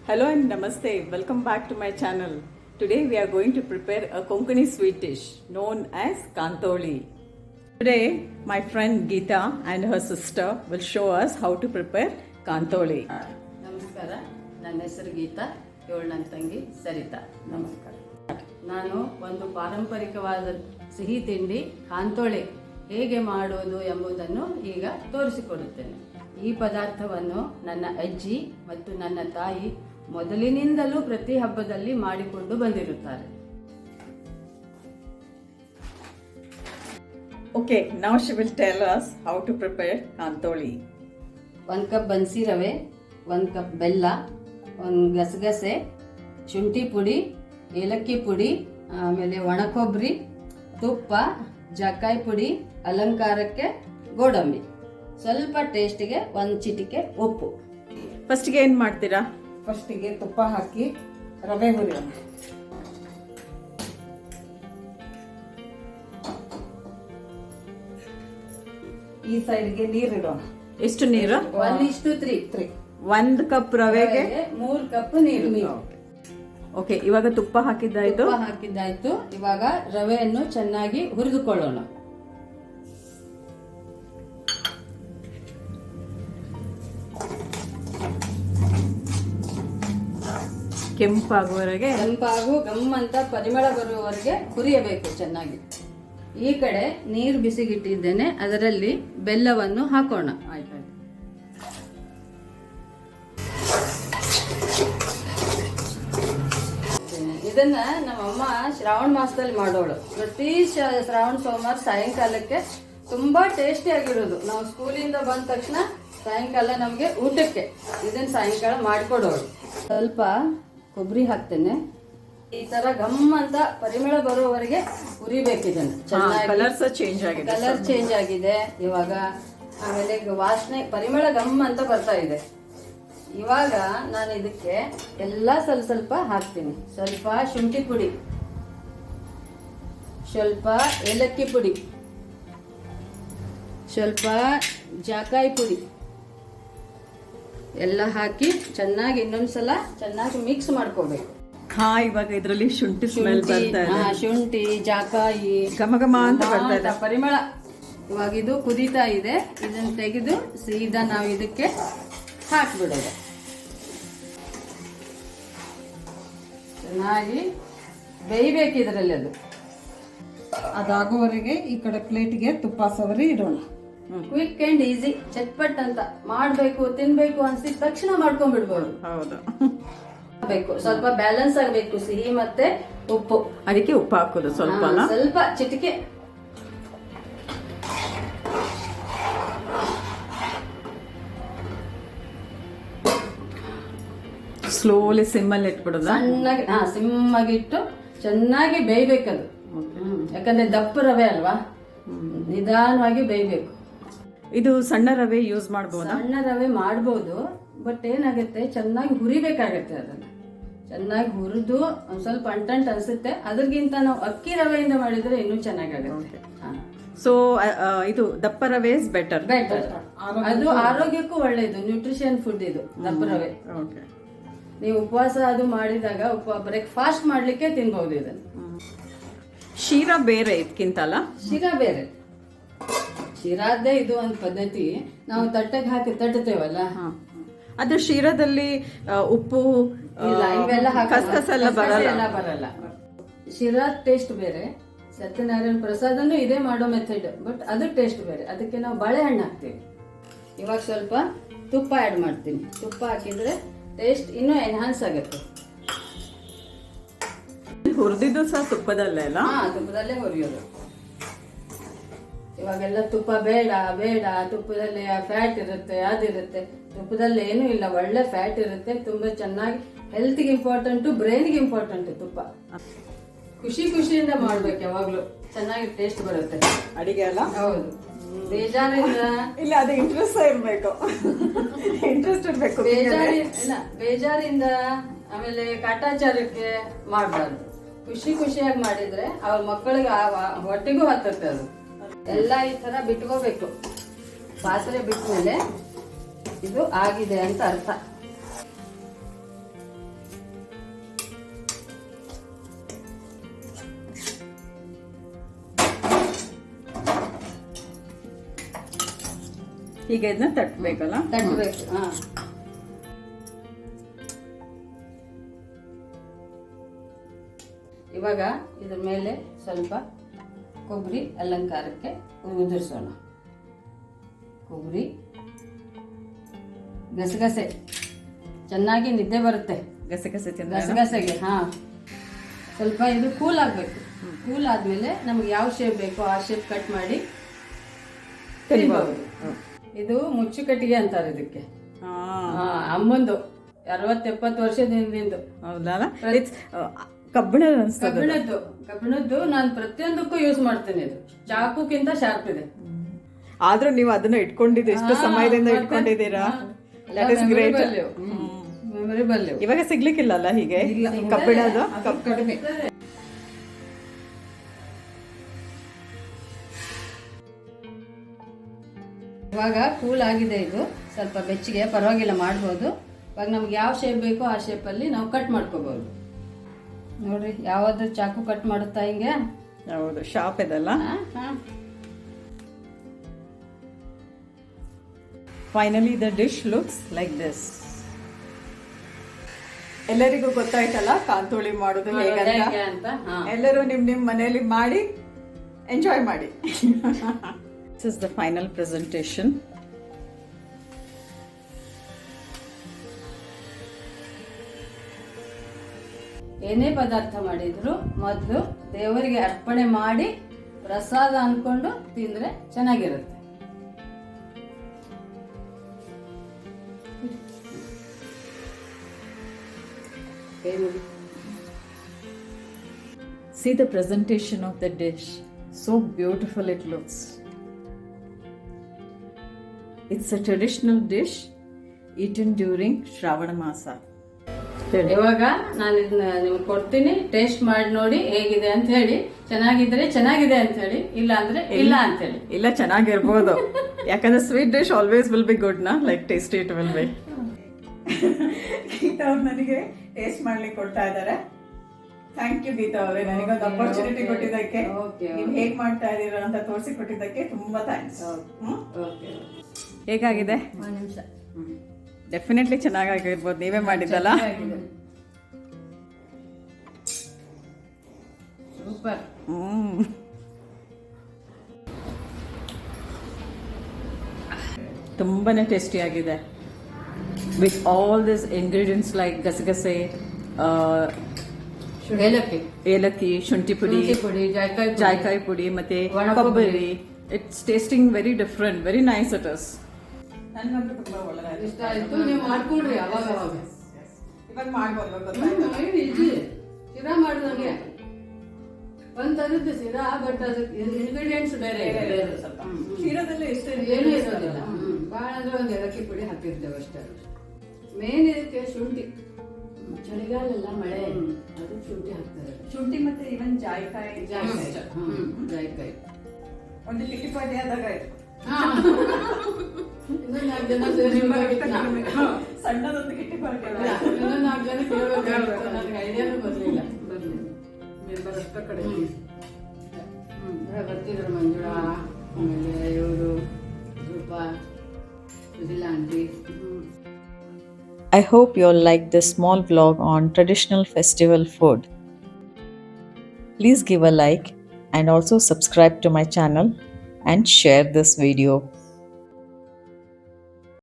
Hello and namaste. Welcome back to my channel. Today we are going to prepare a Konkani sweet dish known as Kantoli. Today my friend Geeta and her sister will show us how to prepare Kantoli. ನಮಸ್ಕಾರ, ನನ್ನ ಹೆಸರು ಗೀತಾ, ಇವಳು ನನ್ನ ತಂಗಿ ಸರಿತಾ. ನಮಸ್ಕಾರ. ನಾನು ಒಂದು ಪಾರಂಪರಿಕವಾದ ಸಿಹಿ ತಿಂಡಿ ಕಾಂತೋಳೆ ಹೇಗೆ ಮಾಡೋದು ಎಂಬುದನ್ನು ಈಗ ತೋರಿಸಿಕೊಡುತ್ತೇನೆ. ಈ ಪದಾರ್ಥವನ್ನು ನನ್ನ ಅಜ್ಜಿ ಮತ್ತು ನನ್ನ ತಾಯಿ ಮೊದಲಿನಿಂದಲೂ ಪ್ರತಿ ಹಬ್ಬದಲ್ಲಿ ಮಾಡಿಕೊಂಡು ಬಂದಿರುತ್ತಾರೆ. Okay, now she will tell us how to prepare Kantoli. 1 cup ಬನ್ಸಿ ರವೆ, 1 ಕಪ್ ಬೆಲ್ಲ, 1 ಗಸಗಸೆ, ಶುಂಠಿ ಪುಡಿ, ಏಲಕ್ಕಿ ಪುಡಿ, ಆಮೇಲೆ ಒಣಕೊಬ್ಬರಿ, ತುಪ್ಪ, ಜಾಕಾಯಿ ಪುಡಿ, ಅಲಂಕಾರಕ್ಕೆ ಗೋಡಂಬಿ, ಸ್ವಲ್ಪ ಟೇಸ್ಟಿಗೆ 1 ಚಿಟಿಕೆ ಉಪ್ಪು. ಫಸ್ಟ್ಗೆ ಏನು ಮಾಡ್ತೀರಾ? ಫಸ್ಟಿಗೆ ತುಪ್ಪ ಹಾಕಿ ರವೆ ಹುರಿಯೋಣ. ಈ ಸೈಡ್ಗೆ ನೀರಿಡೋಣ. ಎಷ್ಟು ನೀರು? 1:3. 1 ಕಪ್ ರವೆಗೆ 3 ಕಪ್ ನೀರು. ಓಕೆ, ಇವಾಗ ತುಪ್ಪ ಹಾಕಿದ್ದಾಯ್ತು. ತುಪ್ಪ ಹಾಕಿದ್ದಾಯ್ತು. ಇವಾಗ ರವೆಯನ್ನು ಚೆನ್ನಾಗಿ ಹುರಿದುಕೊಳ್ಳೋಣ. ಕೆಂಪಾಗುವವರೆಗೆ ಗಮ್ ಅಂತ ಪರಿಮಳ ಬರುವವರೆಗೆ ಹುರಿಯಬೇಕು ಚೆನ್ನಾಗಿ. ಈ ಕಡೆ ನೀರು ಬಿಸಿಗಿಟ್ಟಿದ್ದೇನೆ, ಅದರಲ್ಲಿ ಬೆಲ್ಲವನ್ನು ಹಾಕೋಣ. ಆಯ್ತಾಯ್ತು. ಇದನ್ನ ನಮ್ಮಮ್ಮ ಶ್ರಾವಣ ಮಾಸದಲ್ಲಿ ಮಾಡೋಳು. ಪ್ರತಿ ಶ್ರಾವಣ ಸೋಮವಾರ ಸಾಯಂಕಾಲಕ್ಕೆ ತುಂಬಾ ಟೇಸ್ಟಿ ಆಗಿರೋದು. ನಾವು ಸ್ಕೂಲಿಂದ ಬಂದ ತಕ್ಷಣ ಸಾಯಂಕಾಲ ನಮ್ಗೆ ಊಟಕ್ಕೆ ಇದನ್ನ ಸಾಯಂಕಾಲ ಮಾಡಿಕೊಡೋಳು. ಸ್ವಲ್ಪ ಕೊಬ್ಬರಿ ಹಾಕ್ತೇನೆ. ಈ ತರ ಗಮ್ ಅಂತ ಪರಿಮಳ ಬರುವವರೆಗೆ ಹುರಿಬೇಕು ಇದನ್ನ ಚೆನ್ನಾಗಿ. ಕಲರ್ ಚೇಂಜ್ ಆಗಿದೆ ಇವಾಗ. ಆಮೇಲೆ ವಾಸನೆ ಪರಿಮಳ ಗಮ್ ಅಂತ ಬರ್ತಾ ಇದೆ. ಇವಾಗ ನಾನು ಇದಕ್ಕೆ ಎಲ್ಲ ಸ್ವಲ್ಪ ಸ್ವಲ್ಪ ಹಾಕ್ತೀನಿ. ಸ್ವಲ್ಪ ಶುಂಠಿ ಪುಡಿ, ಸ್ವಲ್ಪ ಏಲಕ್ಕಿ ಪುಡಿ, ಸ್ವಲ್ಪ ಜಾಕಾಯಿ ಪುಡಿ ಎಲ್ಲ ಹಾಕಿ ಚೆನ್ನಾಗಿ ಇನ್ನೊಂದ್ಸಲ ಚೆನ್ನಾಗಿ ಮಿಕ್ಸ್ ಮಾಡ್ಕೋಬೇಕು. ಹಾ, ಇವಾಗ ಇದರಲ್ಲಿ ಶುಂಠಿ ಸ್ಮೆಲ್ ಬರ್ತಾ ಇದೆ. ಶುಂಠಿ, ಜಾಕಾಯಿ ಘಮ ಘಮ ಅಂತ ಬರ್ತಾ ಇದೆ ಪರಿಮಳ. ಇವಾಗ ಇದು ಕುದೀತಾ ಇದೆ. ಇದನ್ನ ತೆಗೆದು ಸೀದಾ ನಾವು ಇದಕ್ಕೆ ಹಾಕ್ಬಿಡೋದು. ಚೆನ್ನಾಗಿ ಬೇಯಬೇಕು ಇದರಲ್ಲಿ. ಅದಾಗುವವರೆಗೆ ಈ ಕಡೆ ಪ್ಲೇಟ್ಗೆ ತುಪ್ಪ ಸವರಿ ಇಡೋಣ. ಕ್ವಿಕ್ ಅಂಡ್ ಈಸಿ, ಚಟ್ಪಟ್ ಅಂತ ಮಾಡ್ಬೇಕು, ತಿನ್ಬೇಕು ಅನ್ಸಿದ ತಕ್ಷಣ ಮಾಡ್ಕೊಂಡ್ಬಿಡ್ಬೋದು. ಹೌದು. ಸ್ವಲ್ಪ ಬ್ಯಾಲೆನ್ಸ್ ಆಗಬೇಕು ಸಿಹಿ ಮತ್ತೆ ಉಪ್ಪು. ಅದಕ್ಕೆ ಉಪ್ಪು ಹಾಕೋದು ಸ್ವಲ್ಪ ಸ್ವಲ್ಪ ಚಿಟಿಕೆ. ಸ್ಲೋಲಿ ಸಿಮ್ಮಲ್ಲಿ ಇಟ್ಬಿಡೋದು. ಸಣ್ಣಗೆ ಸಿಮ್ಮಾಗಿಟ್ಟು ಚೆನ್ನಾಗಿ ಬೇಯ್ಬೇಕದು. ಯಾಕಂದ್ರೆ ದಪ್ಪ ರವೆ ಅಲ್ವಾ, ನಿಧಾನವಾಗಿ ಬೇಯ್ಬೇಕು. ಇದು ಸಣ್ಣ ರವೆ ಯೂಸ್ ಮಾಡಬಹುದು. ಸಣ್ಣ ರವೆ ಮಾಡಬಹುದು, ಬಟ್ ಏನಾಗುತ್ತೆ ಚೆನ್ನಾಗಿ ಹುರಿಬೇಕಾಗತ್ತೆ. ಅದನ್ನ ಚೆನ್ನಾಗಿ ಹುರಿದು ಒಂದ್ ಸ್ವಲ್ಪ ಅಂಟಂಟ್ ಅನ್ಸುತ್ತೆ. ಅದ್ರಗಿಂತ ನಾವು ಅಕ್ಕಿ ರವೆಯಿಂದ ಮಾಡಿದ್ರೆ ಇನ್ನೂ ಚೆನ್ನಾಗಾಗುತ್ತೆ. ಸೊ ಇದು ದಪ್ಪ ರವೆ ಇಸ್ ಬೆಟರ್. ಅದು ಆರೋಗ್ಯಕ್ಕೂ ಒಳ್ಳೇದು, ನ್ಯೂಟ್ರಿಷನ್ ಫುಡ್ ಇದು ದಪ್ಪ ರವೆ. ನೀವು ಉಪವಾಸ ಅದು ಮಾಡಿದಾಗ ಬ್ರೇಕ್ಫಾಸ್ಟ್ ಮಾಡ್ಲಿಕ್ಕೆ ತಿನ್ಬಹುದು ಇದನ್ನ. ಶೀರಾ ಬೇರೆ ಇದಕ್ಕಿಂತ ಅಲ್ಲ? ಶಿರಾ ಬೇರೆ. ಶಿರಾದ್ದೇ ಇದು ಒಂದು ಪದ್ಧತಿ. ನಾವು ತಟ್ಟೆಗೆ ಹಾಕಿ ತಟ್ಟುತ್ತೇವಲ್ಲ, ಅದು ಶಿರಾದಲ್ಲಿ ಉಪ್ಪು ಇವೆಲ್ಲ ಕಸಕಸೆಲ್ಲ ಬರಲ್ಲ. ಶಿರಾ ಟೇಸ್ಟ್ ಬೇರೆ. ಸತ್ಯನಾರಾಯಣ ಪ್ರಸಾದನು ಇದೇ ಮಾಡೋ ಮೆಥಡ್, ಬಟ್ ಅದು ಟೇಸ್ಟ್ ಬೇರೆ. ಅದಕ್ಕೆ ನಾವು ಬಾಳೆಹಣ್ಣು ಹಾಕ್ತೀವಿ. ಇವಾಗ ಸ್ವಲ್ಪ ತುಪ್ಪ ಆಡ್ ಮಾಡ್ತೀನಿ. ತುಪ್ಪ ಹಾಕಿದ್ರೆ ಟೇಸ್ಟ್ ಇನ್ನೂ ಎನ್ಹಾನ್ಸ್ ಆಗುತ್ತೆ. ಹುರಿದಿದ್ದು ಸಹ ತುಪ್ಪದಲ್ಲೇ ಅಲ್ಲ? ತುಪ್ಪದಲ್ಲೇ ಹುರಿಯೋದು. ಇವಾಗೆಲ್ಲ ತುಪ್ಪ ಬೇಡ ತುಪ್ಪದಲ್ಲಿ ಫ್ಯಾಟ್ ಇರುತ್ತೆ, ಅದಿರುತ್ತೆ. ತುಪ್ಪದಲ್ಲಿ ಏನೂ ಇಲ್ಲ, ಒಳ್ಳೆ ಫ್ಯಾಟ್ ಇರುತ್ತೆ. ತುಂಬಾ ಚೆನ್ನಾಗಿ ಹೆಲ್ತ್ಗೆ ಇಂಪಾರ್ಟೆಂಟ್, ಬ್ರೈನ್ಗೆ ಇಂಪಾರ್ಟೆಂಟ್ ತುಪ್ಪ. ಖುಷಿಯಿಂದ ಮಾಡ್ಬೇಕು, ಯಾವಾಗ್ಲೂ ಚೆನ್ನಾಗಿ ಟೇಸ್ಟ್ ಬರುತ್ತೆ ಅಡಿಗೆ ಅಲ್ಲ? ಹೌದು. ಬೇಜಾರಿಂದ ಇಲ್ಲ, ಅದು ಇಂಟ್ರೆಸ್ಟ್ ಇರ್ಬೇಕು. ಇಂಟ್ರೆಸ್ಟ್ ಇರ್ಬೇಕು. ಬೇಜಾರಿಂದ ಆಮೇಲೆ ಕಾಟಾಚಾರಕ್ಕೆ ಮಾಡಬಾರ್ದು. ಖುಷಿಯಾಗಿ ಮಾಡಿದ್ರೆ ಅವ್ರ ಮಕ್ಕಳಿಗೆ ಹೊಟ್ಟೆಗೂ ಹತ್ತತ್ತೆ. ಅದು ಎಲ್ಲ ಈ ತರ ಬಿಟ್ಕೋಬೇಕು. ಪಾತ್ರೆ ಬಿಟ್ಮೇಲೆ ಇದು ಆಗಿದೆ ಅಂತ ಅರ್ಥ. ಈಗ ಇದನ್ನ ತಟ್ಟಬೇಕಲ್ಲ. ತಟ್ಟಬೇಕು. ಹಾ, ಇವಾಗ ಇದ್ರ ಮೇಲೆ ಸ್ವಲ್ಪ ಕೊಬ್ಬರಿ ಅಲಂಕಾರಕ್ಕೆ ಉದುರಿಸೋಣ. ಕೊಬ್ಬರಿ, ಗಸಗಸೆ, ಚೆನ್ನಾಗಿ ನಿದ್ದೆ ಬರುತ್ತೆ ಗಸಗಸೆ ತಿಂದ ಗಸಗಸೆಗೆ. ಹಾ, ಸ್ವಲ್ಪ ಇದು ಕೂಲ್ ಆಗಬೇಕು. ಕೂಲ್ ಆದ್ಮೇಲೆ ನಮ್ಗೆ ಯಾವ ಶೇಪ್ ಬೇಕೋ ಆ ಶೇಪ್ ಕಟ್ ಮಾಡಿ ತಿನ್ಬಹುದು. ಇದು ಮುಚ್ಚುಕಟ್ಟಿಗೆ ಅಂತಾರೆ ಇದಕ್ಕೆ. ಅಮ್ಮಂದು 60-70 ವರ್ಷದ ಹಿಂದಿಂದು. ಹೌದಲ್ಲ, ಕಬ್ಬಿಣದ ಅನ್ಸ್ತದೆ. ಕಬ್ಬಿಣದ್ದು ನಾನು ಪ್ರತಿಯೊಂದಕ್ಕೂ ಯೂಸ್ ಮಾಡ್ತೇನೆ. ಇದು ಚಾಕುಕ್ಕಿಂತ ಶಾರ್ಪ್ ಇದೆ. ಆದ್ರೂ ನೀವು ಅದನ್ನ ಇಟ್ಕೊಂಡಿದ್ದು ಎಷ್ಟು ಸಮಯದಿಂದ ಇಟ್ಕೊಂಡಿದ್ದೀರಾ. That is great. ಮೆಮೊರೇಬಲ್. ಇವಾಗ ಸಿಗ್ಲಿಕ್ಕಿಲ್ಲಲ್ಲ ಹೀಗೆ ಕಬ್ಬಿಣದು. ಕಡಿಮೆ. ಇವಾಗ ಕೂಲ್ ಆಗಿದೆ. ಇದು ಸ್ವಲ್ಪ ಬೆಚ್ಚಗೆ, ಪರವಾಗಿಲ್ಲ, ಮಾಡ್ಬೋದು. ಇವಾಗ ನಮ್ಗೆ ಯಾವ ಶೇಪ್ ಬೇಕೋ ಆ ಶೇಪಲ್ಲಿ ನಾವು ಕಟ್ ಮಾಡ್ಕೋಬಹುದು. ನೋಡ್ರಿ, ಯಾವ್ದು ಚಾಕು ಕಟ್ ಮಾಡುತ್ತಾ ಹಿಂಗೆ. ಹೌದು, ಶಾಪ್ ಇದಲ್ಲ. Finally the dish looks like this. ಎಲ್ಲರಿಗೂ ಗೊತ್ತಾಯ್ತಲ್ಲ ಕಾಂತೋಳಿ ಮಾಡೋದು ಹೇಗಂತ. ಅಂತ. ಎಲ್ಲರೂ ನಿಮ್ ಮನೆಯಲ್ಲಿ ಮಾಡಿ ಎಂಜಾಯ್ ಮಾಡಿ. This is the final presentation. ಏನೇ ಪದಾರ್ಥ ಮಾಡಿದ್ರು ಮೊದಲು ದೇವರಿಗೆ ಅರ್ಪಣೆ ಮಾಡಿ ಪ್ರಸಾದ ಅನ್ಕೊಂಡು ತಿಂದ್ರೆ ಚೆನ್ನಾಗಿರುತ್ತೆ. See the presentation of the dish. So beautiful it looks. It's a traditional dish eaten during Shravana Masa. ಇವಾಗ ನಾನು ಇದನ್ನ ನಿಮ್ಗೆ ಕೊಡ್ತೀನಿ. ಟೇಸ್ಟ್ ಮಾಡಿ ನೋಡಿ ಹೇಗಿದೆ ಅಂತ ಹೇಳಿ. ಚೆನ್ನಾಗಿದ್ರೆ ಚೆನ್ನಾಗಿದೆ ಅಂತ ಹೇಳಿ, ಇಲ್ಲ ಅಂದ್ರೆ ಇಲ್ಲ ಅಂತ ಹೇಳಿ. ಇಲ್ಲ, ಚೆನ್ನಾಗಿರ್ಬೋದು. ಯಾಕಂದ್ರೆ sweet dish always will be good ನಾ, like tasty it will be. Geeta ಅವ್ರು ನನಗೆ ಟೇಸ್ಟ್ ಮಾಡ್ಲಿಕ್ಕೆ ಕೊಡ್ತಾ ಇದ್ದಾರೆ. ಥ್ಯಾಂಕ್ ಯು ಗೀತಾ ಅವರೇ, ನನಗೊಂದು ಅಪರ್ಚುನಿಟಿ ಕೊಟ್ಟಿದ್ದಕ್ಕೆ, ನೀವು ಹೇಗ್ ಮಾಡ್ತಾ ಇದೀರ ಅಂತ ತೋರಿಸಿ ಕೊಟ್ಟಿದ್ದಕ್ಕೆ ತುಂಬಾ ಥ್ಯಾಂಕ್ಸ್. ಹೇಗಾಗಿದೆ? ಒಂದು ನಿಮಿಷ. ಡೆಫಿನೆಟ್ಲಿ ಚೆನ್ನಾಗಿರ್ಬೋದು, ನೀವೇ ಮಾಡಿದ್ದಲ್ಲ. ಸೂಪರ್. ತುಂಬಾನೇ ಟೇಸ್ಟಿ ಆಗಿದೆ. With all this ingredients like ಗಸಗಸೆ, ಏಲಕ್ಕಿ, ಶುಂಠಿ ಪುಡಿ, ಜಾಯ್ಕಾಯಿ ಪುಡಿ ಮತ್ತೆ ಕೊಬ್ಬರಿ. It's tasting very different, very nice it is. ನನಗಂತೂ ತುಂಬಾ ಒಳ್ಳೆದಾಯ್ತು. ಇಷ್ಟ ಆಯ್ತು. ನೀವು ಮಾಡ್ಕೊಡ್ರಿ ಅವಾಗ ಅವಾಗ. ಇವಾಗ ಮಾಡ್ಬೋದು. ಶಿರಾ ಮಾಡಿದಂಗೆ ಒಂದ್ ತರದ್ದು ಶಿರಾ, ಬಟ್ ಅದಕ್ಕೆ ಇಂಗ್ರೀಡಿಯೆಂಟ್ಸ್ ಬೇರೆ ಸ್ವಲ್ಪ. ಶಿರಾದಲ್ಲಿ ಏನೂ ಇರೋದಿಲ್ಲ. ಭಾಳ ಅಂದ್ರೆ ಒಂದು ಏಲಕ್ಕಿ ಪುಡಿ ಹಾಕಿರ್ತೇವೆ ಅಷ್ಟೇ. ಮೇನ್ ಇದಕ್ಕೆ ಶುಂಠಿ. ಚಳಿಗಾಲ ಎಲ್ಲ ಮಳೆ, ಅದು ಶುಂಠಿ ಹಾಕ್ತಾರೆ. ಶುಂಠಿ ಮತ್ತೆ ಇವನ್ ಜಾಯ್ಕಾಯಿ. ಜಾಯ್ಕಾಯಿ ಒಂದು ಕಿಟಿಪಾಟಿ ಆದಾಗ ಇನ್ನೊಂದು 4 ಜನ ಸೇರಿ ಸಣ್ಣದೊಂದು ಕಿಟಿಪಾಟಿ. ಇನ್ನೊಂದು 4 ಜನ ಕೇಳಬೇಕಾಗಿತ್ತು. ನನಗೆ ಐಡಿಯಾನು ಬರಲಿಲ್ಲ. ಮೆಂಬರ್ ಅಷ್ಟ ಕಡೆ ಬರ್ತಿದ್ರು. ಮಂಜುಳಾ, ಆಮೇಲೆ ಇವರು Roopa, Sujila aunty. I hope you all liked this small vlog on traditional festival food. Please give a like and also subscribe to my channel and share this video.